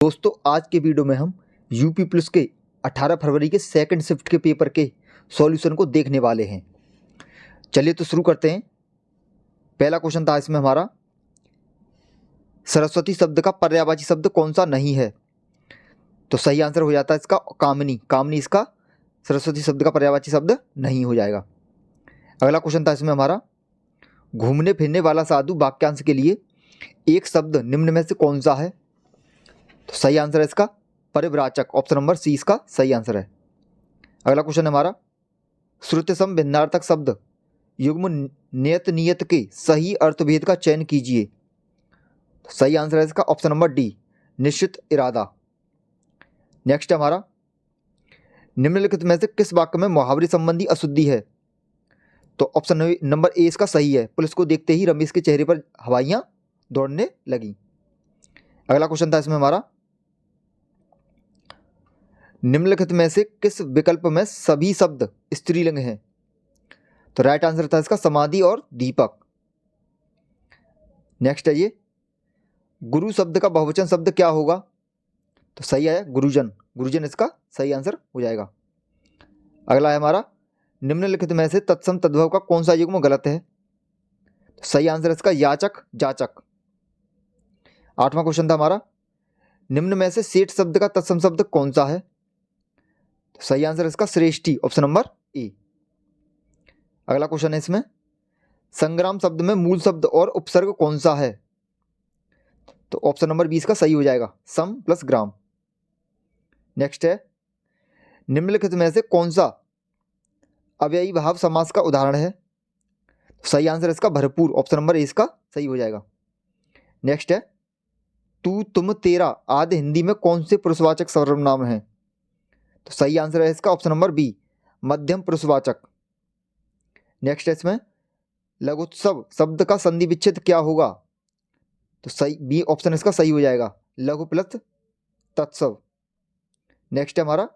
दोस्तों आज के वीडियो में हम यूपी पुलिस के 18 फरवरी के सेकंड शिफ्ट के पेपर के सॉल्यूशन को देखने वाले हैं। चलिए तो शुरू करते हैं। पहला क्वेश्चन था इसमें हमारा, सरस्वती शब्द का पर्यायवाची शब्द कौन सा नहीं है? तो सही आंसर हो जाता है इसका कामनी। कामनी इसका सरस्वती शब्द का पर्यायवाची शब्द नहीं हो जाएगा। अगला क्वेश्चन था इसमें हमारा, घूमने फिरने वाला साधु वाक्यांश के लिए एक शब्द निम्न में से कौन सा है? तो सही आंसर है इसका परिव्राजक। ऑप्शन नंबर सी इसका सही आंसर है। अगला क्वेश्चन है हमारा, श्रुति सम भिन्नार्थक शब्द युग्म नियत नियत के सही अर्थभेद का चयन कीजिए। तो सही आंसर है इसका ऑप्शन नंबर डी निश्चित इरादा। नेक्स्ट है हमारा, निम्नलिखित में से किस वाक्य में मुहावरे संबंधी अशुद्धि है? तो ऑप्शन नंबर ए इसका सही है। पुलिस को देखते ही रमेश के चेहरे पर हवाइयां दौड़ने लगी। अगला क्वेश्चन था इसमें हमारा, निम्नलिखित में से किस विकल्प में सभी शब्द स्त्रीलिंग हैं? तो राइट आंसर था इसका समाधि और दीपक। नेक्स्ट है ये, गुरु शब्द का बहुवचन शब्द क्या होगा? तो सही है गुरुजन। गुरुजन इसका सही आंसर हो जाएगा। अगला है हमारा, निम्नलिखित में से तत्सम तद्भव का कौन सा युग्म गलत है? तो सही आंसर इसका याचक जाचक। आठवां क्वेश्चन था हमारा, निम्न में से सेठ शब्द का तत्सम शब्द कौन सा है? तो सही आंसर इसका श्रेष्ठी। Option number A. अगला क्वेश्चन है इसमें, संग्राम शब्द में मूल शब्द और उपसर्ग कौन सा है? तो ऑप्शन नंबर बी इसका सही हो जाएगा, सम प्लस ग्राम। नेक्स्ट है, निम्नलिखित में से कौन सा अव्ययी भाव समास का उदाहरण है? सही आंसर इसका भरपूर। ऑप्शन नंबर ए इसका सही हो जाएगा। नेक्स्ट है, तू तुम तेरा आदि हिंदी में कौन से पुरुषवाचक सर्वनाम है? तो सही आंसर है इसका ऑप्शन नंबर बी मध्यम पुरुषवाचक। नेक्स्ट है इसमें, लघुत्सव शब्द का संधि विच्छेद क्या होगा? तो सही बी ऑप्शन इसका सही हो जाएगा, लघु प्लस तत्सव। नेक्स्ट है हमारा,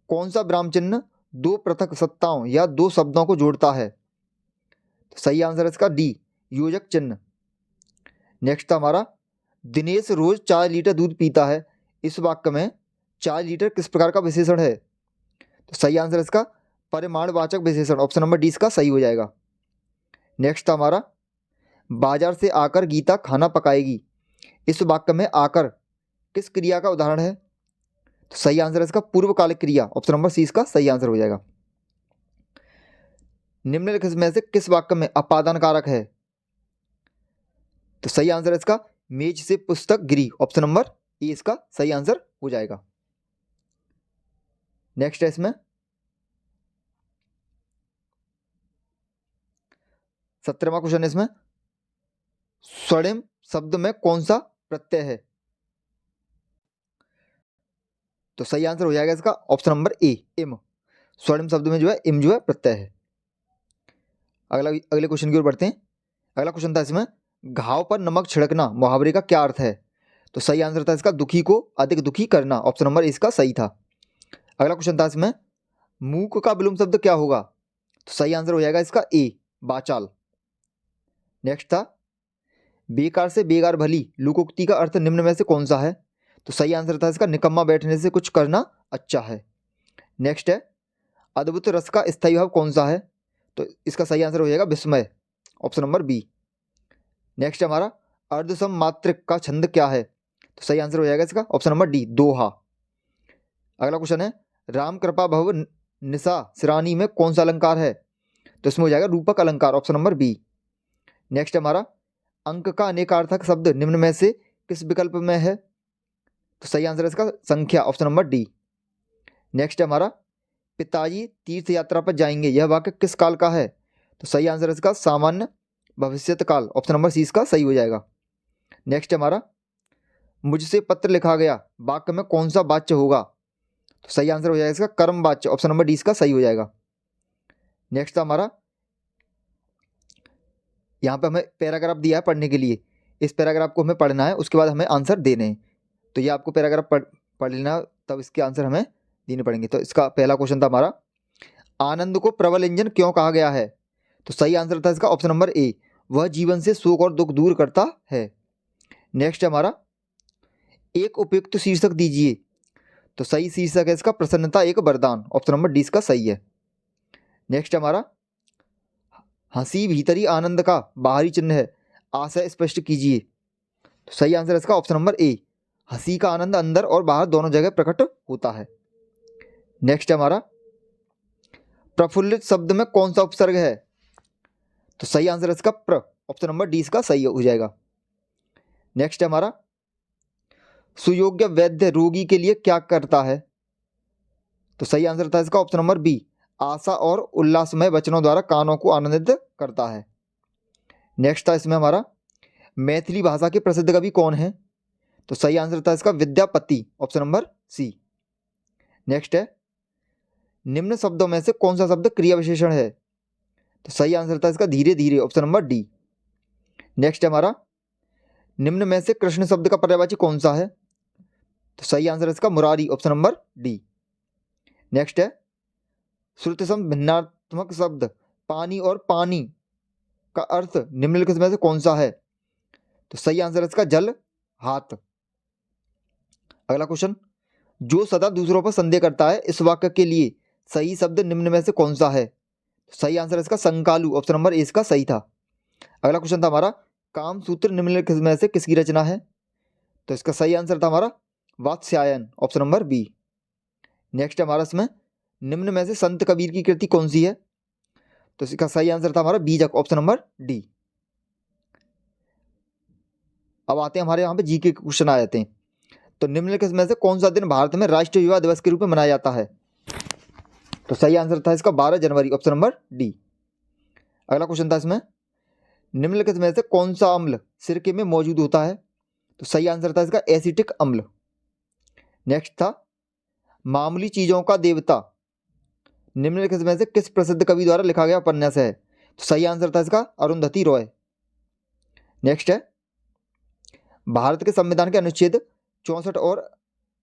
कौन सा विराम चिन्ह दो पृथक सत्ताओं या दो शब्दों को जोड़ता है? तो सही आंसर है इसका डी योजक चिन्ह। नेक्स्ट था हमारा, दिनेश रोज 4 लीटर दूध पीता है। इस वाक्य में 4 लीटर किस प्रकार का विशेषण है? तो सही आंसर इसका परिमाणवाचक विशेषण। ऑप्शन नंबर डी इसका सही हो जाएगा। नेक्स्ट था हमारा, बाजार से आकर गीता खाना पकाएगी। इस वाक्य में आकर किस क्रिया का उदाहरण है? तो सही आंसर इसका पूर्वकालिक क्रिया। ऑप्शन नंबर सी इसका सही आंसर हो जाएगा। निम्नलिखित में से किस वाक्य में अपादान कारक है? तो सही आंसर इसका मेज से पुस्तक गिरी। ऑप्शन नंबर ए इसका सही आंसर हो जाएगा। नेक्स्ट है इसमें, 17वां क्वेश्चन है इसमें, स्वर्णिम शब्द में कौन सा प्रत्यय है? तो सही आंसर हो जाएगा इसका ऑप्शन नंबर ए इम। स्वर्णिम शब्द में जो है इम जो है प्रत्यय है। अगले क्वेश्चन की ओर बढ़ते हैं। अगला क्वेश्चन था इसमें, घाव पर नमक छिड़कना मुहावरे का क्या अर्थ है? तो सही आंसर था इसका दुखी को अधिक दुखी करना। ऑप्शन नंबर इसका सही था। अगला क्वेश्चन था इसमें, मूक का विलोम शब्द क्या होगा? तो सही आंसर हो जाएगा इसका ए बाचाल। नेक्स्ट था, बेकार से बेगार भली लोकोक्ति का अर्थ निम्न में से कौन सा है? तो सही आंसर था इसका निकम्मा बैठने से कुछ करना अच्छा है। नेक्स्ट है, अद्भुत रस का स्थायी भाव कौन सा है? तो इसका सही आंसर हो जाएगा विस्मय। Option number B. नेक्स्ट हमारा, अर्धसम मात्रिक का छंद क्या है? तो सही आंसर हो जाएगा इसका ऑप्शन नंबर डी दोहा। अगला क्वेश्चन है, राम कृपा भव निशा सिरानी में कौन सा अलंकार है? तो इसमें हो जाएगा रूपक अलंकार। Option number B. नेक्स्ट हमारा, अंक का अनेकार्थक शब्द निम्न में से किस विकल्प में है? तो सही आंसर है इसका संख्या। Option number D. नेक्स्ट हमारा, पिताजी तीर्थ यात्रा पर जाएंगे। यह वाक्य किस काल का है? तो सही आंसर है इसका सामान्य भविष्यत काल। ऑप्शन नंबर सी इसका सही हो जाएगा। नेक्स्ट हमारा, मुझसे पत्र लिखा गया वाक्य में कौन सा वाच्य होगा? तो सही आंसर हो जाएगा इसका कर्म वाच्य। ऑप्शन नंबर डी इसका सही हो जाएगा। नेक्स्ट हमारा, यहाँ पे हमें पैराग्राफ दिया है पढ़ने के लिए। इस पैराग्राफ को हमें पढ़ना है, उसके बाद हमें आंसर देने हैं। तो ये आपको पैराग्राफ पढ़ लेना, तब इसके आंसर हमें देने पड़ेंगे। तो इसका पहला क्वेश्चन था हमारा, आनंद को प्रबल इंजन क्यों कहा गया है? तो सही आंसर था इसका ऑप्शन नंबर ए वह जीवन से शोक और दुख दूर करता है। नेक्स्ट हमारा, एक उपयुक्त शीर्षक दीजिए। तो सही शीर्षक है इसका प्रसन्नता एक वरदान, ऑप्शन नंबर डी इसका सही है। नेक्स्ट हमारा हंसी भीतरी आनंद का बाहरी चिन्ह है, आशय स्पष्ट कीजिए। तो सही आंसर है इसका ऑप्शन नंबर ए, हंसी का आनंद अंदर और बाहर दोनों जगह प्रकट होता है। नेक्स्ट हमारा प्रफुल्लित शब्द में कौन सा उपसर्ग है? तो सही आंसर है इसका प्र, ऑप्शन नंबर डी इसका सही हो जाएगा। नेक्स्ट हमारा सुयोग्य वैद्य रोगी के लिए क्या करता है? तो सही आंसर था इसका ऑप्शन नंबर बी, आशा और उल्लासमय वचनों द्वारा कानों को आनंदित करता है। नेक्स्ट था इसमें हमारा मैथिली भाषा के प्रसिद्ध कवि कौन है? तो सही आंसर था इसका Vidyapati, option number C. Next है निम्न शब्दों में से कौन सा शब्द क्रिया विशेषण है? तो सही आंसर था इसका धीरे धीरे, ऑप्शन नंबर डी। नेक्स्ट हमारा निम्न में से कृष्ण शब्द का पर्यायवाची कौन सा है? तो सही आंसर है इसका Murari, option number D. Next है श्रुति सम भिन्नात्मक शब्द पानी और पानी का अर्थ निम्नलिखित में से कौन सा है? तो सही आंसर है इसका जल, हाथ। अगला क्वेश्चन, जो सदा दूसरों पर संदेह करता है, इस वाक्य के लिए सही शब्द निम्न में से कौन सा है? तो सही आंसर है इसका संकालू, ऑप्शन नंबर ए इसका सही था। अगला क्वेश्चन था हमारा काम सूत्र निम्नलिखित में से किसकी रचना है? तो इसका सही आंसर था हमारा Vatsyayana, option number B. Next हमारा इसमें निम्न में से संत कबीर की कृति कौन सी है? तो इसका सही आंसर था हमारा बीजक, ऑप्शन नंबर डी। अब आते हैं हमारे यहाँ पे जीके के क्वेश्चन आ जाते हैं। तो निम्नलिखित में से कौन सा दिन भारत में राष्ट्रीय युवा दिवस के रूप में मनाया जाता है? तो सही आंसर था इसका 12 जनवरी, ऑप्शन नंबर डी। अगला क्वेश्चन था इसमें निम्नलिखित में से कौन सा अम्ल सिरके में मौजूद होता है? तो सही आंसर था इसका एसिटिक अम्ल। नेक्स्ट था मामूली चीजों का देवता निम्नलिखित में से किस प्रसिद्ध कवि द्वारा लिखा गया उपन्यास है? तो सही आंसर था इसका अरुंधति रॉय। नेक्स्ट है भारत के संविधान के अनुच्छेद 64 और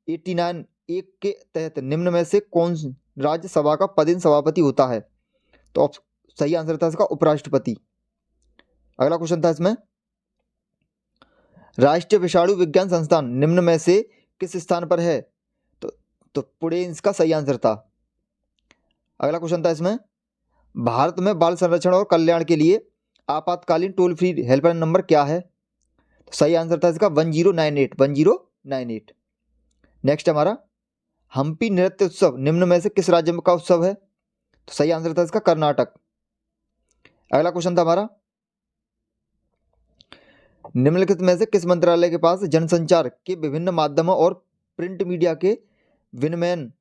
89 एक के तहत निम्न में से कौन राज्यसभा का पदेन सभापति होता है? तो सही आंसर था इसका उपराष्ट्रपति। अगला क्वेश्चन था इसमें राष्ट्रीय विषाणु विज्ञान संस्थान निम्न में से किस स्थान पर है? तो पुणे इसका सही आंसर था। अगला क्वेश्चन था इसमें भारत में बाल संरक्षण और कल्याण के लिए आपातकालीन टोल फ्री हेल्पलाइन नंबर क्या है? तो सही आंसर था इसका 1098। नेक्स्ट हमारा हम्पी नृत्य उत्सव निम्न में से किस राज्य का उत्सव है? तो सही आंसर था इसका कर्नाटक। अगला क्वेश्चन था हमारा निम्नलिखित में से किस मंत्रालय के पास जनसंचार के विभिन्न माध्यमों और प्रिंट मीडिया के विनियमन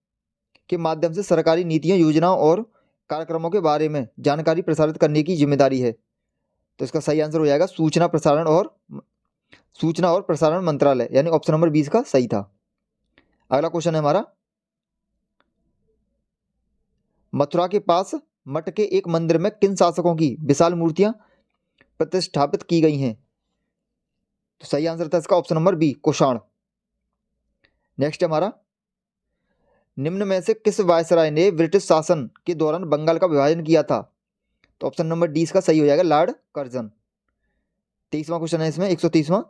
के माध्यम से सरकारी नीतियों, योजनाओं और कार्यक्रमों के बारे में जानकारी प्रसारित करने की जिम्मेदारी है? तो इसका सही आंसर हो जाएगा सूचना और प्रसारण मंत्रालय, यानी ऑप्शन नंबर 20 का सही था। अगला क्वेश्चन है हमारा मथुरा के पास मठ के एक मंदिर में किन शासकों की विशाल मूर्तियां प्रतिष्ठापित की गई हैं? तो सही आंसर था इसका option number B, Kushan. Next हमारा निम्न में से किस वायसराय ने ब्रिटिश शासन के दौरान बंगाल का विभाजन किया था? तो ऑप्शन नंबर डी इसका सही हो जाएगा, लॉर्ड कर्जन। 23वां क्वेश्चन है इसमें 130वां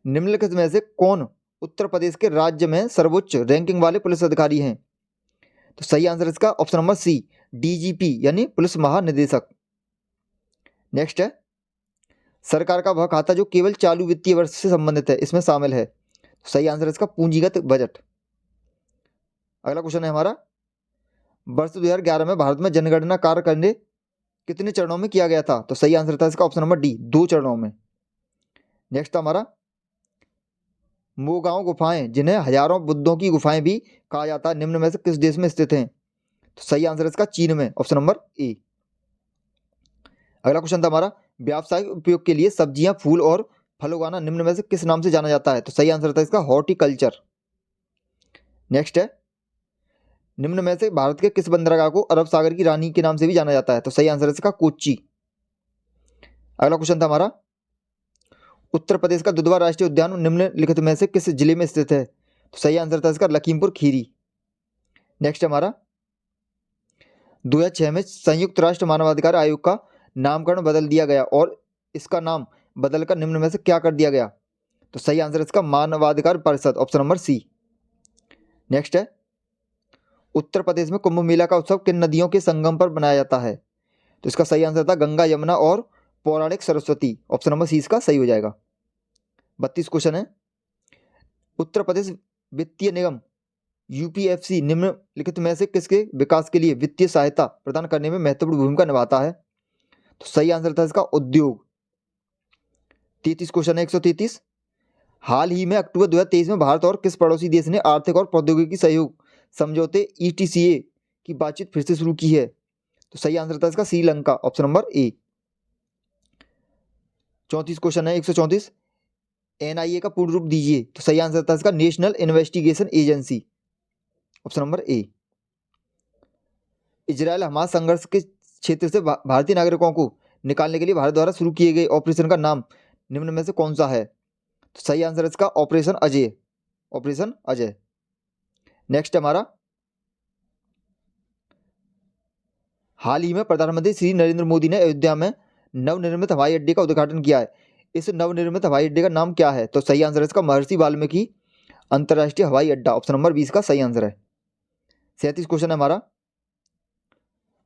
निम्नलिखित में से कौन उत्तर प्रदेश के राज्य में सर्वोच्च रैंकिंग वाले पुलिस अधिकारी हैं? तो सही आंसर इसका ऑप्शन नंबर सी, डीजीपी यानी पुलिस महानिदेशक। नेक्स्ट है सरकार का वह खाता जो केवल चालू वित्तीय वर्ष से संबंधित है, इसमें शामिल है। तो सही आंसर इसका पूंजीगत बजट। अगला क्वेश्चन है हमारा वर्ष 2011 में भारत में जनगणना कार्य करने कितने चरणों में किया गया था? तो सही आंसर था इसका ऑप्शन नंबर डी, 2 चरणों में। नेक्स्ट हमारा मोगांव गुफाएं जिन्हें हजारों बुद्धों की गुफाएं भी कहा जाता है, निम्न में से किस देश में स्थित हैं? तो सही आंसर इसका चीन में, ऑप्शन नंबर ए। अगला क्वेश्चन था हमारा व्यावसायिक उपयोग के लिए सब्जियां, फूल और फल उगाना निम्न में से किस नाम से जाना जाता है? तो सही आंसर था इसका हॉर्टिकल्चर। नेक्स्ट है निम्न में से भारत के किस बंदरगाह को अरब सागर की रानी के नाम से भी जाना जाता है? तो सही आंसर इसका कोच्चि। अगला क्वेश्चन था हमारा उत्तर प्रदेश का दुधवा राष्ट्रीय उद्यान निम्नलिखित में से किस जिले में स्थित है? तो सही आंसर था इसका लखीमपुर खीरी। नेक्स्ट हमारा 2006 में संयुक्त राष्ट्र मानवाधिकार आयोग का नामकरण बदल दिया गया और इसका नाम बदलकर निम्न में से क्या कर दिया गया? तो सही आंसर इसका मानवाधिकार परिषद, ऑप्शन नंबर सी। नेक्स्ट है, उत्तर प्रदेश में कुंभ मेला का उत्सव किन नदियों के संगम पर बनाया जाता है? तो इसका सही आंसर था गंगा, यमुना और पौराणिक सरस्वती, ऑप्शन नंबर सी इसका सही हो जाएगा। 32 क्वेश्चन है, उत्तर प्रदेश वित्तीय निगम यूपीएफसी निम्नलिखित में से किसके विकास के लिए वित्तीय सहायता प्रदान करने में महत्वपूर्ण भूमिका निभाता है? तो सही आंसर था इसका उद्योग। 33 क्वेश्चन है, 133, हाल ही में अक्टूबर 2023 में भारत और किस पड़ोसी देश ने आर्थिक और प्रौद्योगिकी सहयोग समझौते ETCA की बातचीत फिर से शुरू की है? तो सही आंसर था इसका Sri Lanka, option number A. 34 question है, 134, NIA का पूर्ण रूप दीजिए? तो सही आंसर था इसका national investigation agency, option number A. Israel Hamas संघर्ष के क्षेत्र से भारतीय नागरिकों को निकालने के लिए भारत द्वारा शुरू किए गए ऑपरेशन का नाम निम्न में से कौन सा है? तो सही आंसर इसका operation Ajay, operation Ajay. Next हमारा, हाल ही में प्रधानमंत्री श्री नरेंद्र मोदी ने अयोध्या में नवनिर्मित हवाई अड्डे का उद्घाटन किया है। इस नवनिर्मित हवाई अड्डे का नाम क्या है? तो सही आंसर इसका महर्षि वाल्मीकि अंतर्राष्ट्रीय हवाई अड्डा, ऑप्शन नंबर 20 का सही आंसर है। 37 क्वेश्चन है हमारा,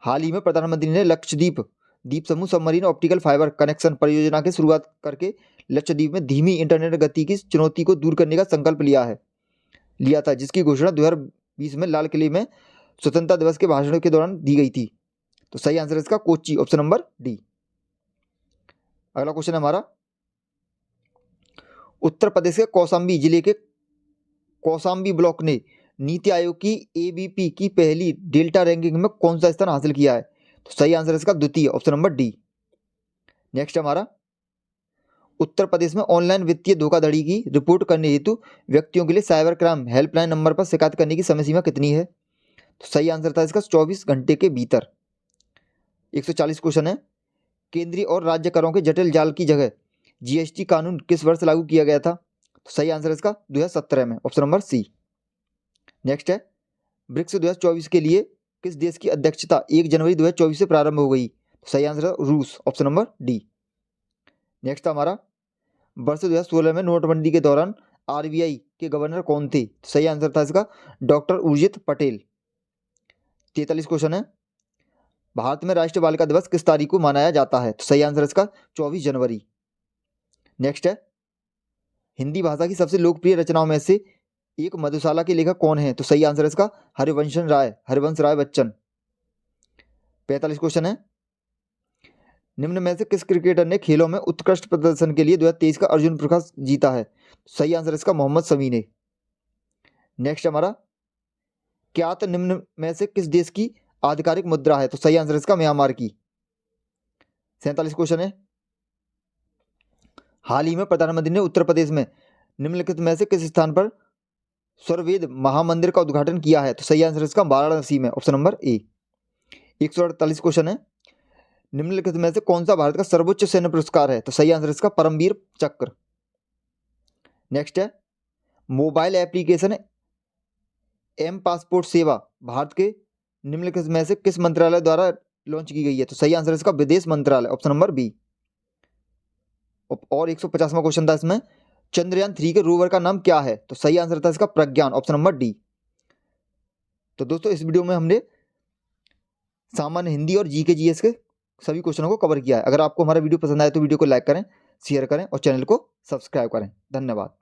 हाल ही में प्रधानमंत्री ने लक्षद्वीप द्वीप समूह सबमरीन ऑप्टिकल फाइबर कनेक्शन परियोजना की शुरुआत करके लक्षद्वीप में धीमी इंटरनेट गति की चुनौती को दूर करने का संकल्प लिया था, जिसकी घोषणा 2020 में लाल किले में स्वतंत्रता दिवस के भाषण के दौरान दी गई थी। तो सही आंसर इसका कोच्चि, ऑप्शन नंबर डी। अगला क्वेश्चन है हमारा, उत्तर प्रदेश के कौशाम्बी जिले के कौशाम्बी ब्लॉक ने नीति आयोग की ABP की पहली डेल्टा रैंकिंग में कौन सा स्थान हासिल किया है? तो सही आंसर इसका द्वितीय, ऑप्शन नंबर डी। नेक्स्ट हमारा, उत्तर प्रदेश में ऑनलाइन वित्तीय धोखाधड़ी की रिपोर्ट करने हेतु व्यक्तियों के लिए साइबर क्राइम हेल्पलाइन नंबर पर शिकायत करने की समय सीमा कितनी है? तो सही आंसर था इसका 24 घंटे के भीतर। 140 क्वेश्चन है, केंद्रीय और राज्य करों के जटिल जाल की जगह GST कानून किस वर्ष लागू किया गया था? तो सही आंसर इसका 2017 में, ऑप्शन नंबर सी। नेक्स्ट है, ब्रिक्स 2024 के लिए किस देश की अध्यक्षता 1 जनवरी 2024 से प्रारंभ हो गई? तो सही आंसर है रूस, ऑप्शन नंबर डी। नेक्स्ट हमारा, वर्ष 2016 में नोटबंदी के दौरान RBI के गवर्नर कौन थे? तो सही आंसर था इसका डॉक्टर उर्जित पटेल। 43 क्वेश्चन है, भारत में राष्ट्रीय बालिका दिवस किस तारीख को मनाया जाता है? तो सही आंसर इसका 24 जनवरी। नेक्स्ट है, हिंदी भाषा की सबसे लोकप्रिय रचनाओं में से एक मधुशाला के लेखक कौन है? तो सही आंसर इसका हरिवंश राय बच्चन। 45 क्वेश्चन है, निम्न में से किस क्रिकेटर ने खेलों में उत्कृष्ट प्रदर्शन के लिए 2023 का अर्जुन पुरस्कार जीता है? सही आंसर इसका मोहम्मद शमी ने। नेक्स्ट हमारा, क्या तो निम्न में से किस देश की आधिकारिक मुद्रा है? तो सही आंसर इसका म्यांमार की। 47 क्वेश्चन है, हाल ही में प्रधानमंत्री ने उत्तर प्रदेश में निम्नलिखित में से किस स्थान पर स्वरवेद महामंदिर का उद्घाटन किया है? तो सही आंसर इसका वाराणसी में, ऑप्शन नंबर ए। 148 क्वेश्चन है, निम्नलिखित में से कौन सा भारत का सर्वोच्च सैन्य पुरस्कार है? तो सही आंसर इसका परमवीर चक्र। नेक्स्ट है, मोबाइल एप्लीकेशन एम पासपोर्ट सेवा भारत के निम्नलिखित में से किस मंत्रालय द्वारा लॉन्च की गई है? तो सही आंसर इसका विदेश मंत्रालय, ऑप्शन नंबर बी। और 150वां क्वेश्चन था इसमें, चंद्रयान 3 के रोवर का नाम क्या है? तो सही आंसर था इसका प्रज्ञान, ऑप्शन नंबर डी। तो दोस्तों इस वीडियो में हमने सामान्य हिंदी और GK GS के सभी क्वेश्चनों को कवर किया है। अगर आपको हमारा वीडियो पसंद आए तो वीडियो को लाइक करें, शेयर करें और चैनल को सब्सक्राइब करें। धन्यवाद।